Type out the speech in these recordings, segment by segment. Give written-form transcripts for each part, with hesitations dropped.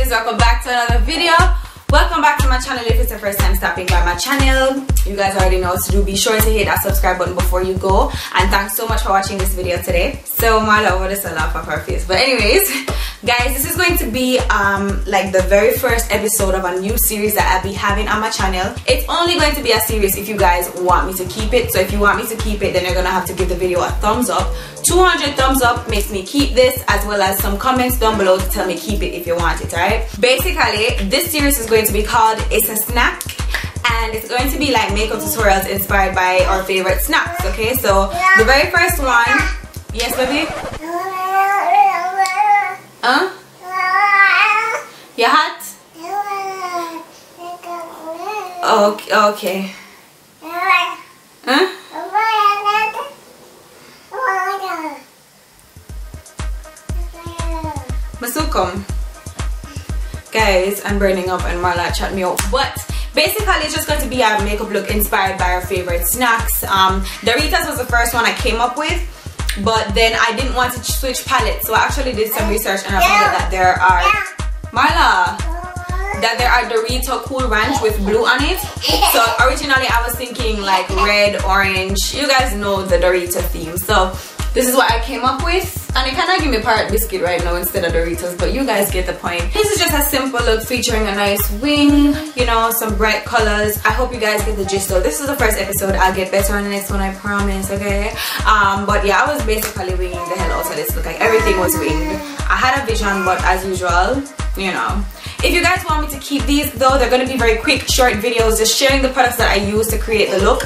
guys, welcome back to another video. Welcome back to my channel. If it's the first time stopping by my channel, you guys already know what to do. Be sure to hit that subscribe button before you go, and thanks so much for watching this video today. So Marla over this a laugh off her face, but anyways, guys, this is going to be like the very first episode of a new series that I'll be having on my channel. It's only going to be a series if you guys want me to keep it. So if you want me to keep it, then you're gonna have to give the video a thumbs up. 200 thumbs up makes me keep this, as well as some comments down below to tell me keep it if you want it. Alright, basically this series is going to be called It's a Snack, and it's going to be like makeup tutorials inspired by our favorite snacks. Okay, so the very first one, yes baby, you hot? Okay. Masukum. Guys, I'm burning up and Marla chat me out. But basically it's just going to be a makeup look inspired by our favorite snacks. Doritos was the first one I came up with, but then I didn't want to switch palettes, so I actually did some research and I found out that there are Dorito Cool Ranch with blue on it. So originally I was thinking like red, orange. You guys know the Dorito theme, so this is what I came up with. And you cannot give me Parrot Biscuit right now instead of Doritos, but you guys get the point. This is just a simple look featuring a nice wing, you know, some bright colors. I hope you guys get the gist though. This is the first episode. I'll get better on the next one, I promise, okay? But yeah, I was basically winging the hell out of this look. Like everything was winged. I had a vision, but as usual, you know. If you guys want me to keep these though, they're going to be very quick, short videos, just sharing the products that I use to create the look.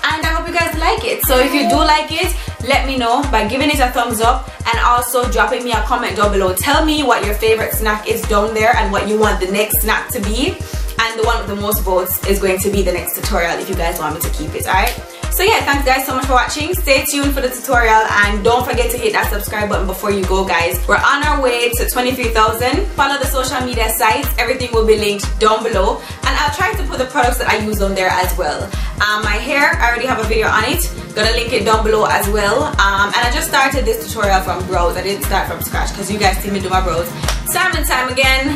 And I hope you guys like it. So if you do like it, let me know by giving it a thumbs up and also dropping me a comment down below. Tell me what your favorite snack is down there and what you want the next snack to be. And the one with the most votes is going to be the next tutorial if you guys want me to keep it, alright? So yeah, thanks guys so much for watching. Stay tuned for the tutorial and don't forget to hit that subscribe button before you go, guys. We're on our way to 23,000. Follow the social media sites. Everything will be linked down below. And I'll try to put the products that I use on there as well. My hair, I already have a video on it. Gonna link it down below as well. And I just started this tutorial from brows. I didn't start from scratch because you guys see me do my brows time and time again.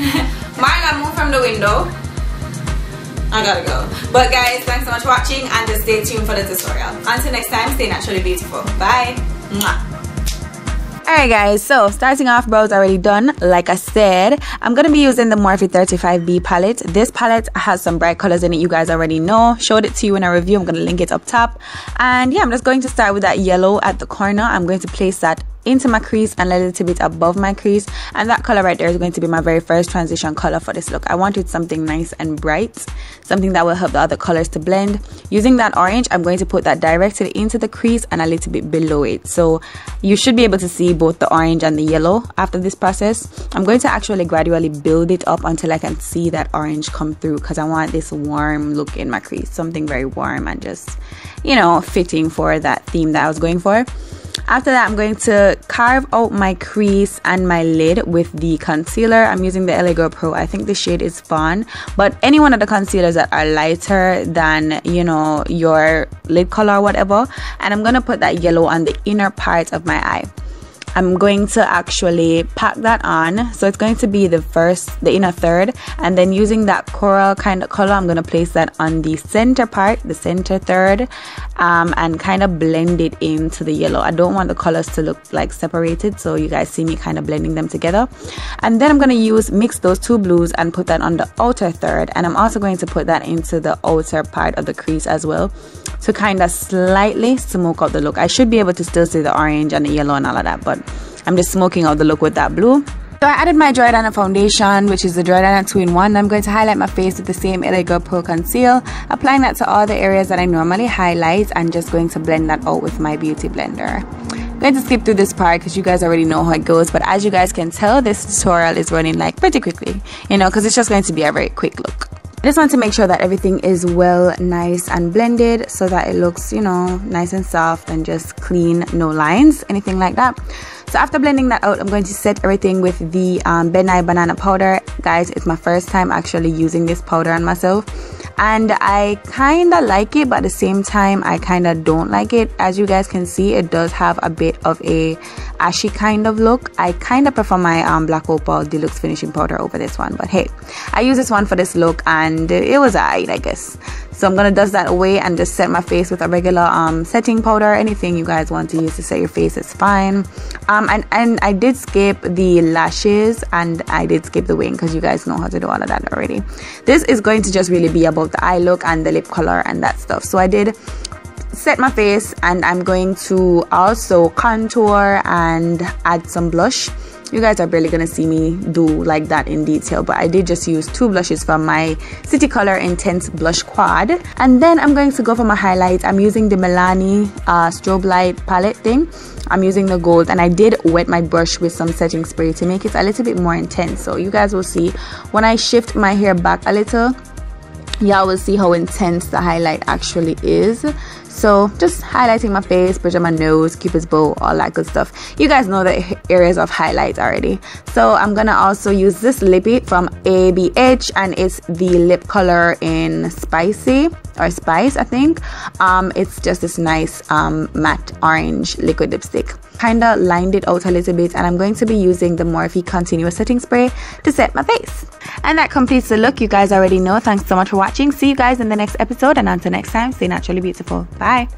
Marla, move from the window. I gotta go. But guys, thanks so much for watching and just stay tuned for the tutorial. Until next time, stay naturally beautiful. Bye. Mwah. Alright guys, so starting off, brows already done. Like I said, I'm going to be using the Morphe 35B palette. This palette has some bright colors in it, you guys already know. Showed it to you in a review. I'm going to link it up top. And yeah, I'm just going to start with that yellow at the corner. I'm going to place that into my crease and a little bit above my crease, and that color right there is going to be my very first transition color for this look. I wanted something nice and bright, something that will help the other colors to blend. Using that orange, I'm going to put that directly into the crease and a little bit below it, so you should be able to see both the orange and the yellow after this process. I'm going to actually gradually build it up until I can see that orange come through, because I want this warm look in my crease, something very warm and just, you know, fitting for that theme that I was going for. After that, I'm going to carve out my crease and my lid with the concealer. I'm using the LA Girl Pro. I think the shade is Fawn, but any one of the concealers that are lighter than, you know, your lid color or whatever. And I'm going to put that yellow on the inner part of my eye. I'm going to actually pack that on, so it's going to be the inner third, and then using that coral kind of color, I'm going to place that on the center part, the center third, and kind of blend it into the yellow. I don't want the colors to look like separated, so you guys see me kind of blending them together. And then I'm going to mix those two blues and put that on the outer third, and I'm also going to put that into the outer part of the crease as well, to kind of slightly smoke out the look. I should be able to still see the orange and the yellow and all of that, but I'm just smoking out the look with that blue. So I added my Dry Liner foundation, which is the Dry Liner 2-in-1. I'm going to highlight my face with the same LA Girl Pro Conceal, applying that to all the areas that I normally highlight, and just going to blend that out with my beauty blender. I'm going to skip through this part because you guys already know how it goes, but as you guys can tell, this tutorial is running like pretty quickly, you know, because it's just going to be a very quick look. I just want to make sure that everything is well, nice and blended, so that it looks, you know, nice and soft and just clean, no lines, anything like that. So after blending that out, I'm going to set everything with the Benai banana powder. Guys, it's my first time actually using this powder on myself, and I kind of like it, but at the same time I kind of don't like it. As you guys can see, it does have a bit of a ashy kind of look. I kind of prefer my Black Opal Deluxe finishing powder over this one, but hey, I use this one for this look and it was alright, I guess. So I'm gonna dust that away and just set my face with a regular setting powder. Anything you guys want to use to set your face is fine. And I did skip the lashes and I did skip the wing, because you guys know how to do all of that already. This is going to just really be about the eye look and the lip color and that stuff. So I did set my face, and I'm going to also contour and add some blush. You guys are barely gonna see me do like that in detail, but I did just use 2 blushes from my City Color Intense Blush Quad. And then I'm going to go for my highlights. I'm using the Milani strobe light palette thing. I'm using the gold, and I did wet my brush with some setting spray to make it a little bit more intense. So you guys will see when I shift my hair back a little, y'all will see how intense the highlight actually is. So just highlighting my face, bridge of my nose, cupid's bow, all that good stuff. You guys know the areas of highlights already. So I'm gonna also use this lippy from ABH, and it's the lip color in Spicy or Spice, I think. It's just this nice matte orange liquid lipstick. Kinda lined it out a little bit, and I'm going to be using the Morphe Continuous Setting Spray to set my face. And that completes the look. You guys already know. Thanks so much for watching. See you guys in the next episode, and until next time, stay naturally beautiful. Bye.